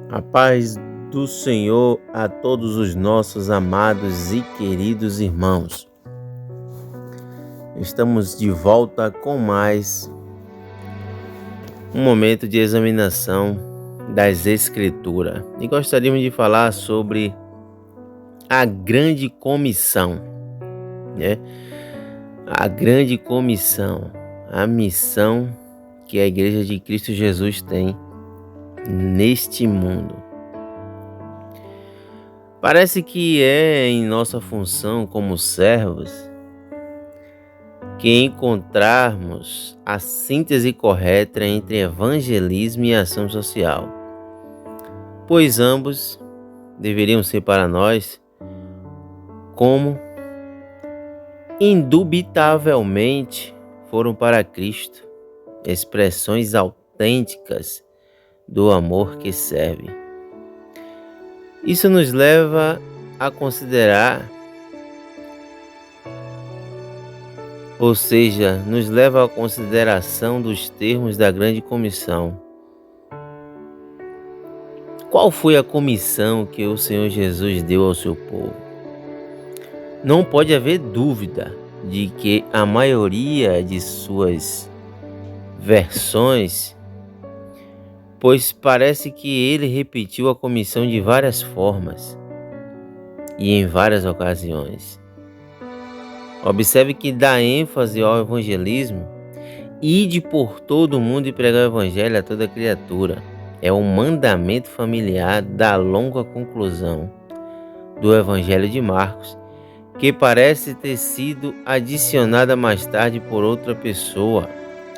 A paz do Senhor a todos os nossos amados e queridos irmãos. Estamos de volta com mais um momento de examinação das Escrituras. E gostaríamos de falar sobre a grande comissão, né? A grande comissão, a missão que a Igreja de Cristo Jesus tem neste mundo. Parece que é em nossa função como servos que encontrarmos a síntese correta entre evangelismo e ação social, pois ambos deveriam ser para nós como indubitavelmente foram para Cristo, expressões autênticas do amor que serve. Isso nos leva a considerar, ou seja, nos leva à consideração dos termos da grande comissão. Qual foi a comissão que o Senhor Jesus deu ao seu povo? Não pode haver dúvida de que a maioria de suas versões, pois parece que ele repetiu a comissão de várias formas e em várias ocasiões. Observe que dá ênfase ao evangelismo, ide por todo o mundo e pregar o evangelho a toda criatura. É um mandamento familiar da longa conclusão do evangelho de Marcos, que parece ter sido adicionada mais tarde por outra pessoa,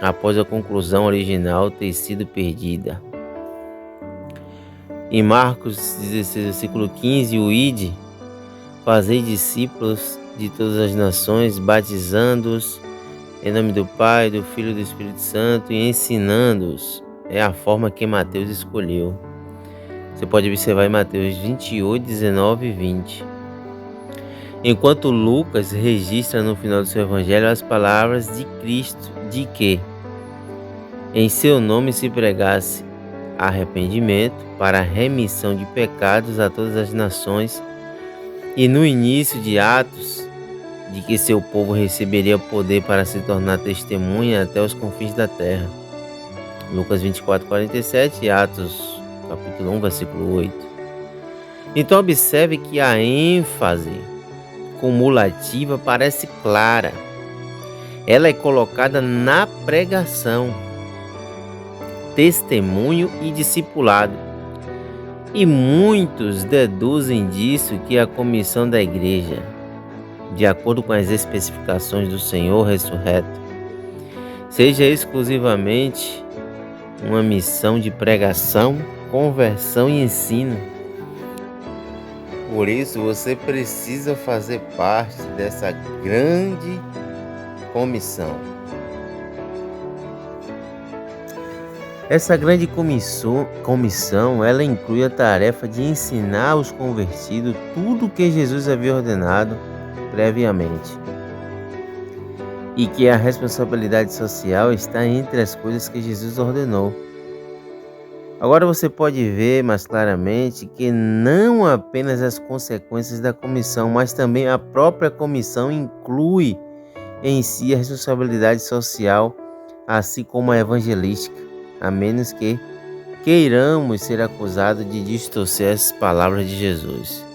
após a conclusão original ter sido perdida. Em Marcos 16, versículo 15, o ide, fazei discípulos de todas as nações, batizando-os em nome do Pai, do Filho e do Espírito Santo e ensinando-os. É a forma que Mateus escolheu. Você pode observar em Mateus 28, 19 e 20. Enquanto Lucas registra no final do seu evangelho as palavras de Cristo, de que em seu nome se pregasse arrependimento para a remissão de pecados a todas as nações, e no início de Atos, de que seu povo receberia poder para se tornar testemunha até os confins da terra. Lucas 24, 47 e Atos capítulo 1, versículo 8. Então observe que a ênfase cumulativa parece clara. Ela é colocada na pregação, testemunho e discipulado. E muitos deduzem disso que a comissão da igreja, de acordo com as especificações do Senhor ressurreto, seja exclusivamente uma missão de pregação, conversão e ensino. Por isso você precisa fazer parte dessa grande comissão. Essa grande comissão, ela inclui a tarefa de ensinar aos convertidos tudo o que Jesus havia ordenado previamente. E que a responsabilidade social está entre as coisas que Jesus ordenou. Agora você pode ver mais claramente que não apenas as consequências da comissão, mas também a própria comissão inclui em si a responsabilidade social, assim como a evangelística, a menos que queiramos ser acusados de distorcer as palavras de Jesus.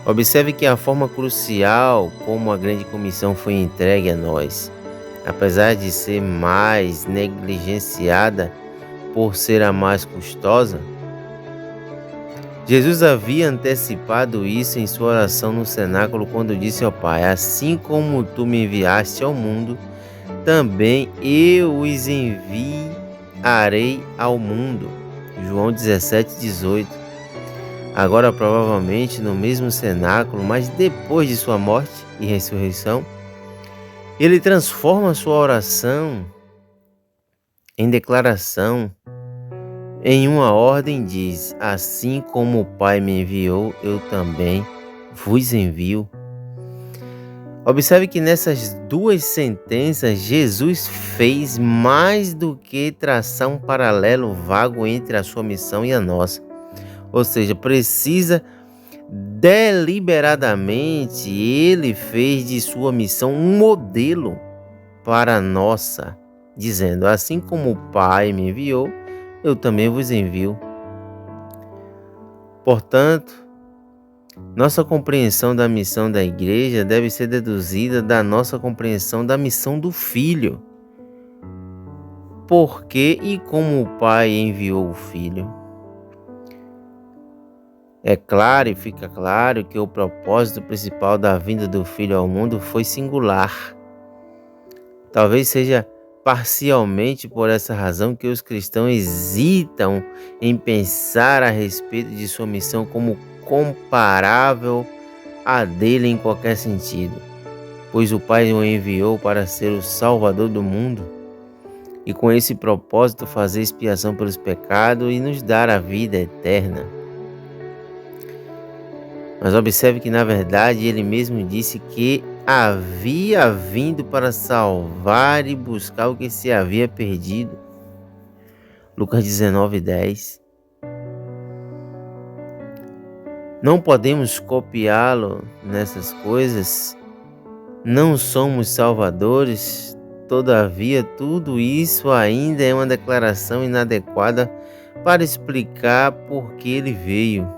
Observe que a forma crucial como a grande comissão foi entregue a nós, apesar de ser mais negligenciada por ser a mais custosa, Jesus havia antecipado isso em sua oração no cenáculo quando disse ao Pai: assim como tu me enviaste ao mundo, também eu os enviarei ao mundo. João 17, 18. Agora provavelmente no mesmo cenáculo, mas depois de sua morte e ressurreição, ele transforma sua oração em declaração. Em uma ordem diz: assim como o Pai me enviou, eu também vos envio. Observe que nessas duas sentenças, Jesus fez mais do que traçar um paralelo vago entre a sua missão e a nossa. Ou seja, precisa deliberadamente, ele fez de sua missão um modelo para a nossa, dizendo: assim como o Pai me enviou, eu também vos envio. Portanto, nossa compreensão da missão da igreja deve ser deduzida da nossa compreensão da missão do Filho. Por que e como o Pai enviou o Filho? É claro e fica claro que o propósito principal da vinda do Filho ao mundo foi singular. Talvez seja parcialmente por essa razão que os cristãos hesitam em pensar a respeito de sua missão como comparável à dele em qualquer sentido, pois o Pai o enviou para ser o Salvador do mundo e com esse propósito fazer expiação pelos pecados e nos dar a vida eterna. Mas observe que na verdade ele mesmo disse que havia vindo para salvar e buscar o que se havia perdido. Lucas 19:10. Não podemos copiá-lo nessas coisas, não somos salvadores, todavia tudo isso ainda é uma declaração inadequada para explicar por que ele veio.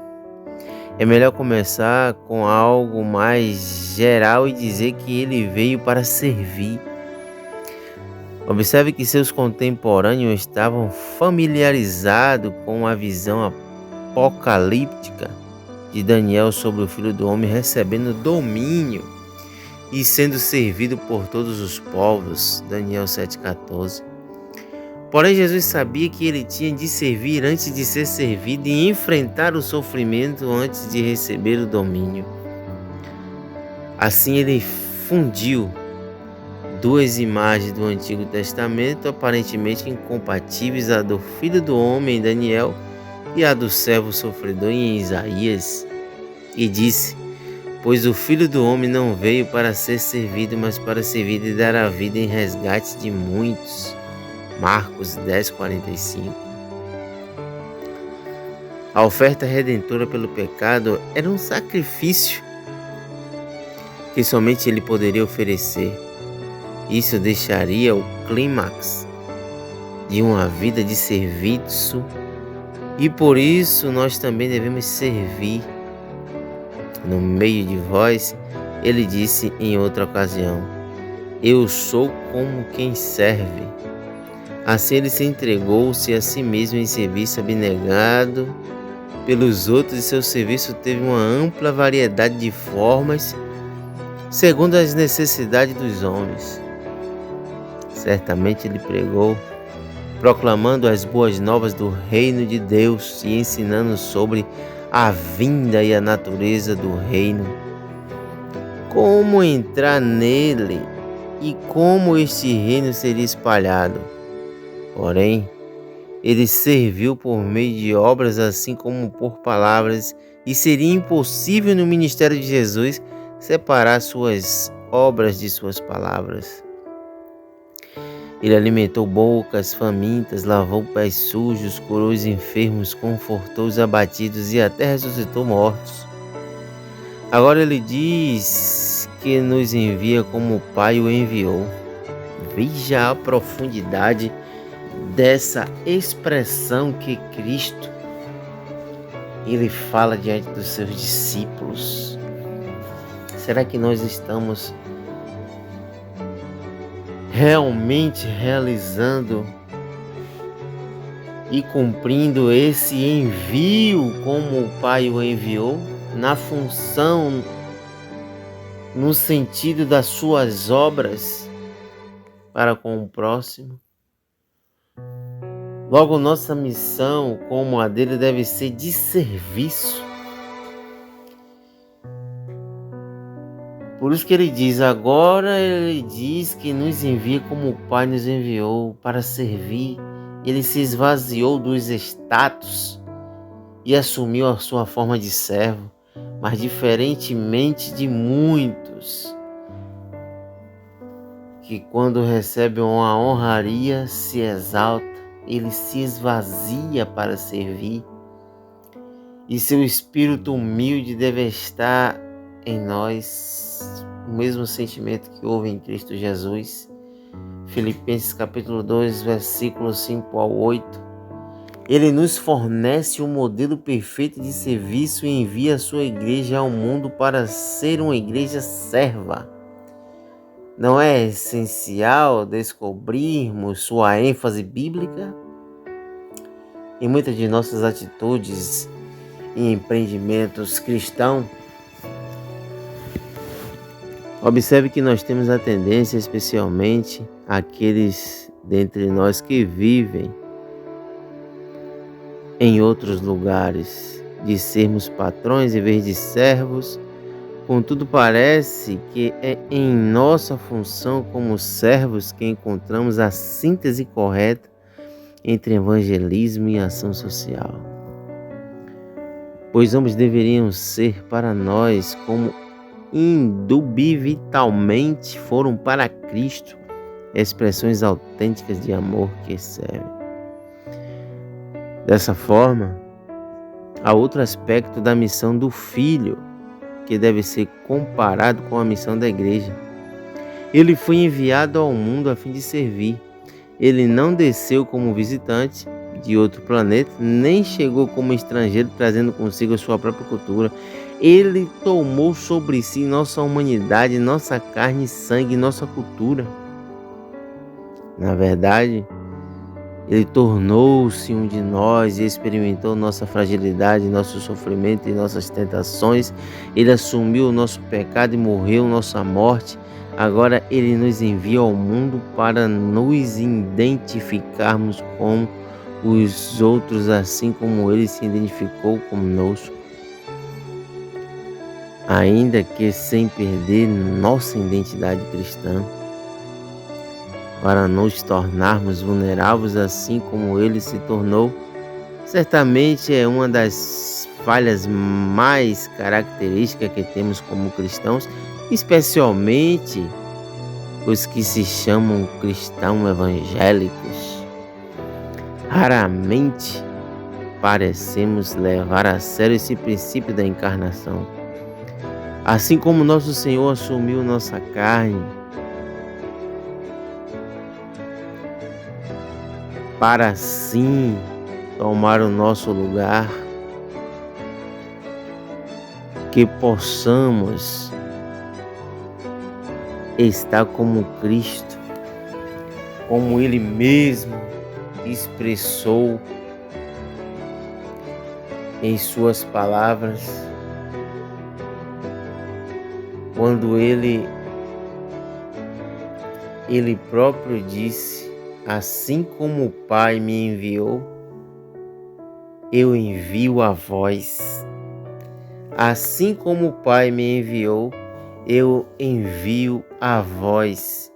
É melhor começar com algo mais geral e dizer que ele veio para servir. Observe que seus contemporâneos estavam familiarizados com a visão apocalíptica de Daniel sobre o Filho do Homem recebendo domínio e sendo servido por todos os povos. Daniel 7,14. Porém, Jesus sabia que ele tinha de servir antes de ser servido e enfrentar o sofrimento antes de receber o domínio. Assim, ele fundiu duas imagens do Antigo Testamento aparentemente incompatíveis, a do Filho do Homem em Daniel e a do servo sofredor em Isaías, e disse: pois o Filho do Homem não veio para ser servido, mas para servir e dar a vida em resgate de muitos. Marcos 10,45. A oferta redentora pelo pecado era um sacrifício que somente ele poderia oferecer. Isso deixaria o clímax de uma vida de serviço e por isso nós também devemos servir. No meio de vós, ele disse em outra ocasião: eu sou como quem serve. Assim ele se entregou-se a si mesmo em serviço abnegado pelos outros, e seu serviço teve uma ampla variedade de formas, segundo as necessidades dos homens. Certamente ele pregou, proclamando as boas novas do reino de Deus e ensinando sobre a vinda e a natureza do reino, como entrar nele e como este reino seria espalhado. Porém, ele serviu por meio de obras assim como por palavras, e seria impossível no ministério de Jesus separar suas obras de suas palavras. Ele alimentou bocas famintas, lavou pés sujos, curou os enfermos, confortou os abatidos e até ressuscitou mortos. Agora ele diz que nos envia como o Pai o enviou. Veja a profundidade dessa expressão que Cristo ele fala diante dos seus discípulos. Será que nós estamos realmente realizando e cumprindo esse envio como o Pai o enviou, na função, no sentido das suas obras para com o próximo? Logo, nossa missão, como a dele, deve ser de serviço. Por isso que ele diz, agora ele diz que nos envia como o Pai nos enviou para servir. Ele se esvaziou dos status e assumiu a sua forma de servo, mas diferentemente de muitos que quando recebem uma honraria se exalta, ele se esvazia para servir. e seu espírito humilde deve estar em nós, o mesmo sentimento que houve em Cristo Jesus. Filipenses capítulo 2, versículos 5 ao 8. Ele nos fornece um modelo perfeito de serviço e envia a sua igreja ao mundo para ser uma igreja serva. Não é essencial descobrirmos sua ênfase bíblica? Em muitas de nossas atitudes e empreendimentos cristãos, observe que nós temos a tendência, especialmente aqueles dentre nós que vivem em outros lugares, de sermos patrões em vez de servos. Contudo, parece que é em nossa função como servos que encontramos a síntese correta entre evangelismo e ação social. Pois ambos deveriam ser para nós como indubitavelmente foram para Cristo, expressões autênticas de amor que servem. Dessa forma, há outro aspecto da missão do Filho que deve ser comparado com a missão da igreja. Ele foi enviado ao mundo a fim de servir. Ele não desceu como visitante de outro planeta, nem chegou como estrangeiro trazendo consigo a sua própria cultura. Ele tomou sobre si nossa humanidade, nossa carne e sangue, nossa cultura. Na verdade, ele tornou-se um de nós e experimentou nossa fragilidade, nosso sofrimento e nossas tentações. Ele assumiu o nosso pecado e morreu nossa morte. Agora ele nos envia ao mundo para nos identificarmos com os outros, assim como ele se identificou conosco. Ainda que sem perder nossa identidade cristã, para nos tornarmos vulneráveis assim como ele se tornou, certamente é uma das falhas mais características que temos como cristãos, especialmente os que se chamam cristãos evangélicos. Raramente parecemos levar a sério esse princípio da encarnação. Assim como nosso Senhor assumiu nossa carne, para assim tomar o nosso lugar, que possamos estar como Cristo, como Ele mesmo expressou em suas palavras, quando Ele próprio disse: assim como o Pai me enviou, eu envio a vós. Assim como o Pai me enviou, eu envio a vós.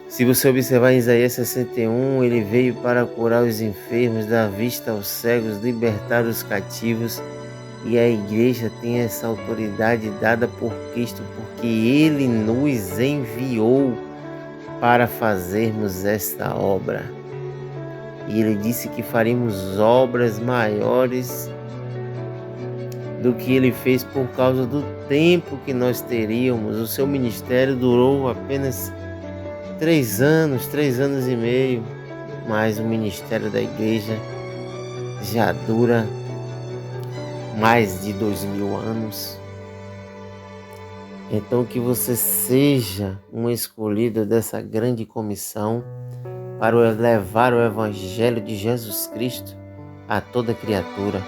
Se você observar em Isaías 61, ele veio para curar os enfermos, dar vista aos cegos, libertar os cativos. E a igreja tem essa autoridade dada por Cristo, porque Ele nos enviou para fazermos esta obra. E Ele disse que faremos obras maiores do que Ele fez por causa do tempo que nós teríamos. O seu ministério durou apenas 3 anos e meio, mas o ministério da igreja já dura mais de 2000 anos. Então que você seja um escolhido dessa grande comissão para levar o Evangelho de Jesus Cristo a toda criatura.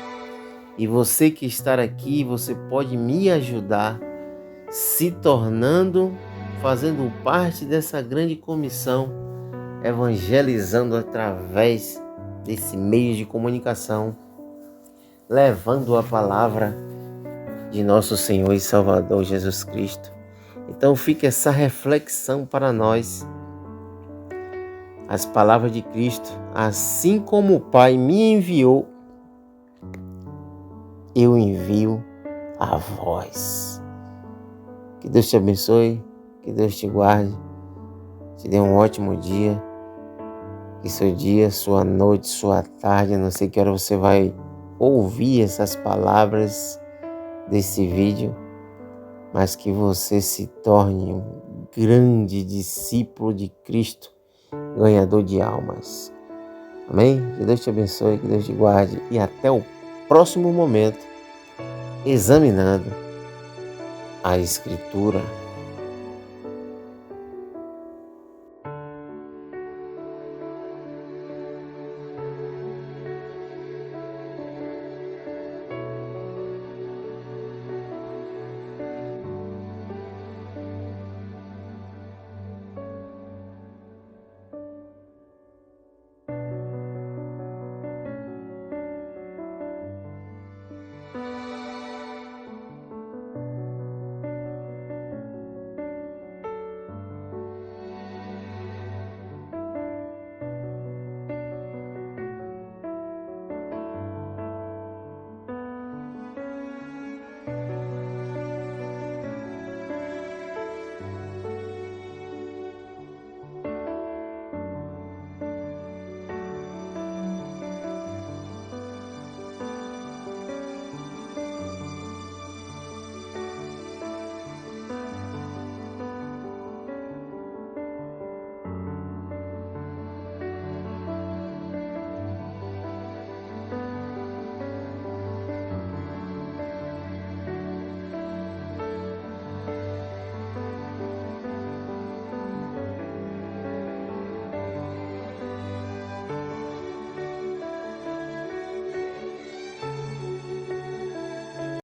E você que está aqui, você pode me ajudar se tornando, fazendo parte dessa grande comissão, evangelizando através desse meio de comunicação, levando a palavra de nosso Senhor e Salvador Jesus Cristo. Então fica essa reflexão para nós. As palavras de Cristo: assim como o Pai me enviou, eu envio a vós. Que Deus te abençoe, que Deus te guarde, te dê um ótimo dia. Que seu dia, sua noite, sua tarde, não sei que hora você vai ouvir essas palavras desse vídeo, mas que você se torne um grande discípulo de Cristo, ganhador de almas. Amém? Que Deus te abençoe, que Deus te guarde e até o próximo momento examinando a Escritura.